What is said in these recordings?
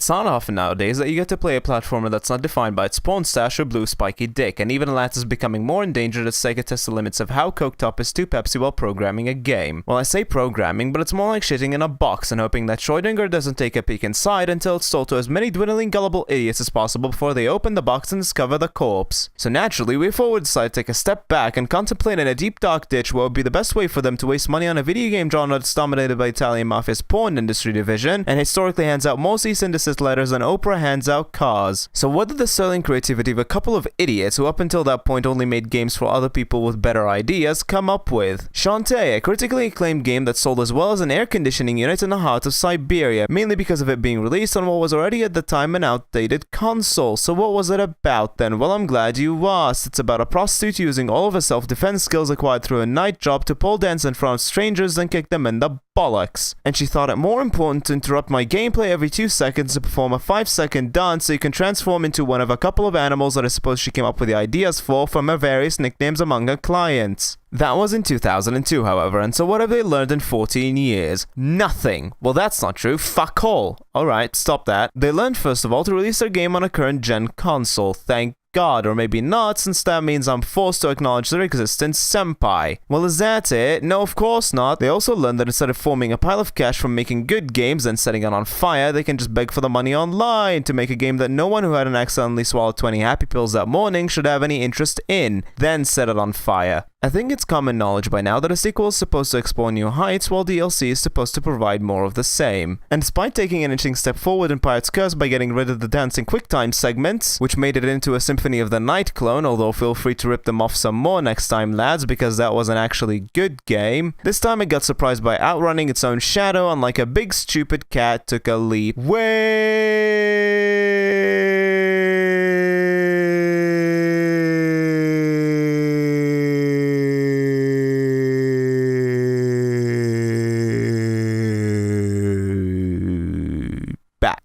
It's not often nowadays that you get to play a platformer that's not defined by its porn stash or blue spiky dick, and even Lance is becoming more endangered as Sega tests the limits of how coked up is too Pepsi while programming a game. Well, I say programming, but it's more like shitting in a box and hoping that Schrödinger doesn't take a peek inside until it's told to as many dwindling gullible idiots as possible before they open the box and discover the corpse. So naturally, WaffleDrone would decide to take a step back and contemplate in a deep dark ditch what would be the best way for them to waste money on a video game genre that's dominated by Italian Mafia's porn industry division, and historically hands out more cease and desist letters than Oprah hands out cars. So what did the sterling creativity of a couple of idiots who up until that point only made games for other people with better ideas come up with? Shantae, a critically acclaimed game that sold as well as an air conditioning unit in the heart of Siberia, mainly because of it being released on what was already at the time an outdated console. So what was it about then? Well, I'm glad you asked. It's about a prostitute using all of her self-defense skills acquired through a night job to pole dance in front of strangers and kick them in the bollocks. And she thought it more important to interrupt my gameplay every 2 seconds to perform a 5-second dance so you can transform into one of a couple of animals that I suppose she came up with the ideas for from her various nicknames among her clients. That was in 2002, however, and so what have they learned in 14 years? Nothing. Well, that's not true. Fuck all. Alright, stop that. They learned first of all to release their game on a current gen console. Thank God, or maybe not, since that means I'm forced to acknowledge their existence, senpai. Well, is that it? No, of course not. They also learned that instead of forming a pile of cash from making good games and setting it on fire, they can just beg for the money online to make a game that no one who hadn't accidentally swallowed 20 happy pills that morning should have any interest in, then set it on fire. I think it's common knowledge by now that a sequel is supposed to explore new heights, while DLC is supposed to provide more of the same. And despite taking an interesting step forward in Pirate's Curse by getting rid of the dancing QuickTime segments, which made it into a Symphony of the Night clone, although feel free to rip them off some more next time, lads, because that was an actually good game, this time it got surprised by outrunning its own shadow and like a big stupid cat took a leap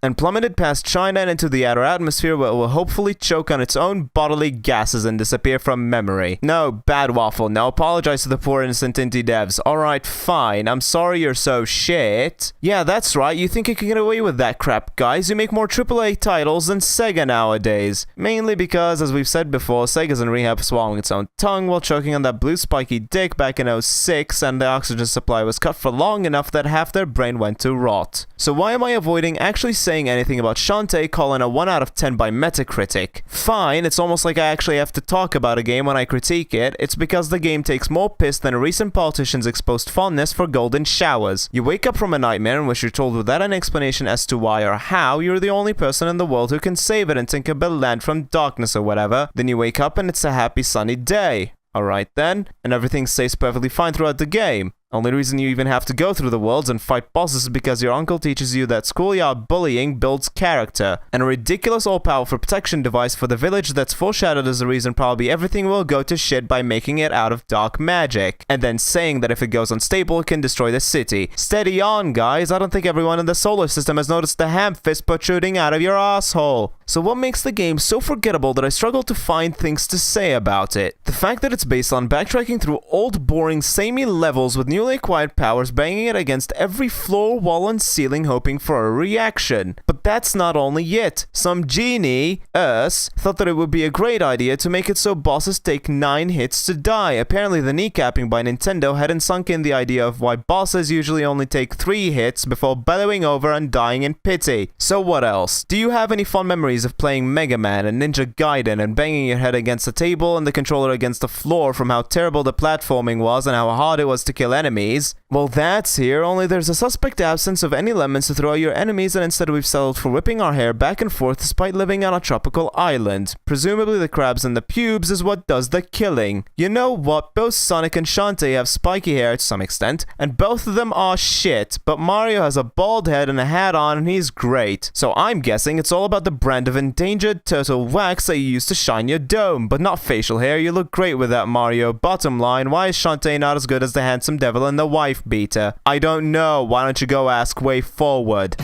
and plummeted past China and into the outer atmosphere where it will hopefully choke on its own bodily gases and disappear from memory. No, bad waffle. Now apologize to the poor innocent indie devs. Alright, fine. I'm sorry you're so shit. Yeah, that's right. You think you can get away with that crap, guys? You make more AAA titles than Sega nowadays. Mainly because, as we've said before, Sega's in rehab for swallowing its own tongue while choking on that blue spiky dick back in 06, and the oxygen supply was cut for long enough that half their brain went to rot. So why am I avoiding actually saying anything about Shantae calling a 1 out of 10 by Metacritic? Fine, it's almost like I actually have to talk about a game when I critique it. It's because the game takes more piss than a recent politician's exposed fondness for golden showers. You wake up from a nightmare in which you're told without an explanation as to why or how you're the only person in the world who can save it and Tinkerbell land from darkness or whatever. Then you wake up and it's a happy sunny day. Alright then, and everything stays perfectly fine throughout the game. Only reason you even have to go through the worlds and fight bosses is because your uncle teaches you that schoolyard bullying builds character, and a ridiculous all-powerful protection device for the village that's foreshadowed as the reason probably everything will go to shit by making it out of dark magic, and then saying that if it goes unstable it can destroy the city. Steady on, guys. I don't think everyone in the solar system has noticed the ham fist protruding out of your asshole. So what makes the game so forgettable that I struggle to find things to say about it? The fact that it's based on backtracking through old boring samey levels with newly acquired powers, banging it against every floor, wall, and ceiling hoping for a reaction. But that's not only it. Some Genie, us, thought that it would be a great idea to make it so bosses take 9 hits to die. Apparently the kneecapping by Nintendo hadn't sunk in the idea of why bosses usually only take 3 hits before bellowing over and dying in pity. So what else? Do you have any fond memories of playing Mega Man and Ninja Gaiden and banging your head against the table and the controller against the floor from how terrible the platforming was and how hard it was to kill enemies? Well, that's here, only there's a suspect absence of any lemons to throw at your enemies, and instead we've settled for whipping our hair back and forth despite living on a tropical island. Presumably the crabs and the pubes is what does the killing. You know what, both Sonic and Shantae have spiky hair to some extent, and both of them are shit, but Mario has a bald head and a hat on and he's great. So I'm guessing it's all about the brand of endangered turtle wax that you use to shine your dome, but not facial hair. You look great with that, Mario. Bottom line, why is Shantae not as good as the handsome devil and the wife beater? I don't know. Why don't you go ask Way Forward?